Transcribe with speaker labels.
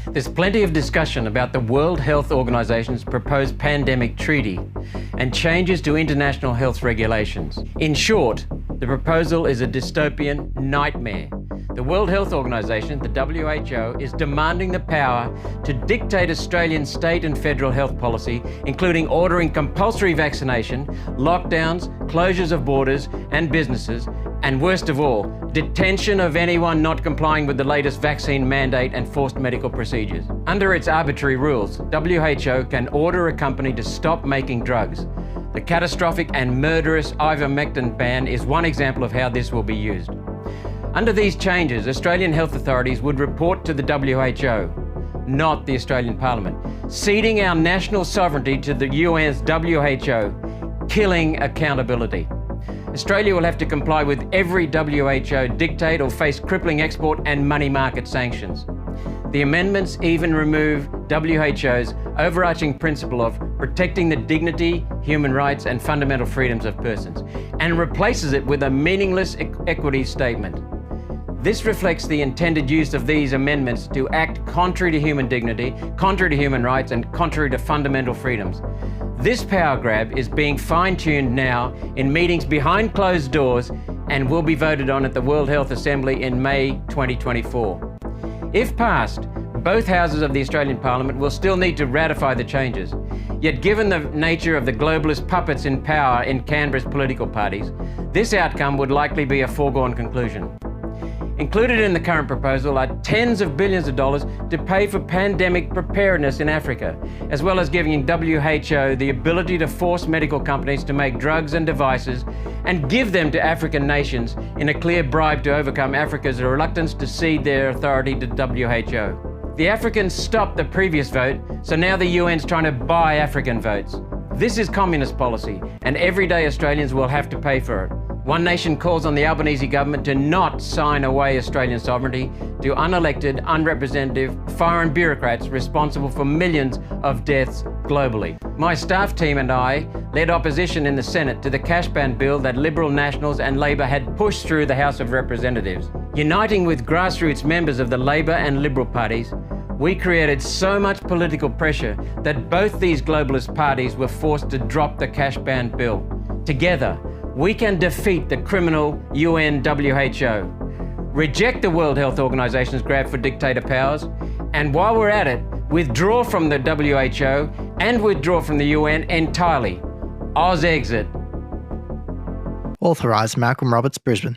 Speaker 1: There's plenty of discussion about the World Health Organization's proposed pandemic treaty and changes to international health regulations. In short, the proposal is a dystopian nightmare. The World Health Organization, the WHO, is demanding the power to dictate Australian state and federal health policy, including ordering compulsory vaccination, lockdowns, closures of borders and businesses, and worst of all, detention of anyone not complying with the latest vaccine mandate and forced medical procedures. Under its arbitrary rules, WHO can order a company to stop making drugs. The catastrophic and murderous ivermectin ban is one example of how this will be used. Under these changes, Australian health authorities would report to the WHO, not the Australian Parliament, ceding our national sovereignty to the UN's WHO, killing accountability. Australia will have to comply with every WHO dictate or face crippling export and money market sanctions. The amendments even remove WHO's overarching principle of protecting the dignity, human rights and fundamental freedoms of persons, and replaces it with a meaningless equity statement. This reflects the intended use of these amendments to act contrary to human dignity, contrary to human rights and contrary to fundamental freedoms. This power grab is being fine-tuned now in meetings behind closed doors and will be voted on at the World Health Assembly in May 2024. If passed, both houses of the Australian Parliament will still need to ratify the changes. Yet given the nature of the globalist puppets in power in Canberra's political parties, this outcome would likely be a foregone conclusion. Included in the current proposal are tens of billions of dollars to pay for pandemic preparedness in Africa, as well as giving WHO the ability to force medical companies to make drugs and devices and give them to African nations in a clear bribe to overcome Africa's reluctance to cede their authority to WHO. The Africans stopped the previous vote, so now the UN's trying to buy African votes. This is communist policy, and everyday Australians will have to pay for it. One Nation calls on the Albanese government to not sign away Australian sovereignty to unelected, unrepresentative foreign bureaucrats responsible for millions of deaths globally. My staff team and I led opposition in the Senate to the cash ban bill that Liberal Nationals and Labor had pushed through the House of Representatives. Uniting with grassroots members of the Labor and Liberal parties, we created so much political pressure that both these globalist parties were forced to drop the cash ban bill. Together, we can defeat the criminal UN WHO, reject the World Health Organization's grab for dictator powers, and while we're at it, withdraw from the WHO and withdraw from the UN entirely. Oz exit.
Speaker 2: Authorised Malcolm Roberts, Brisbane.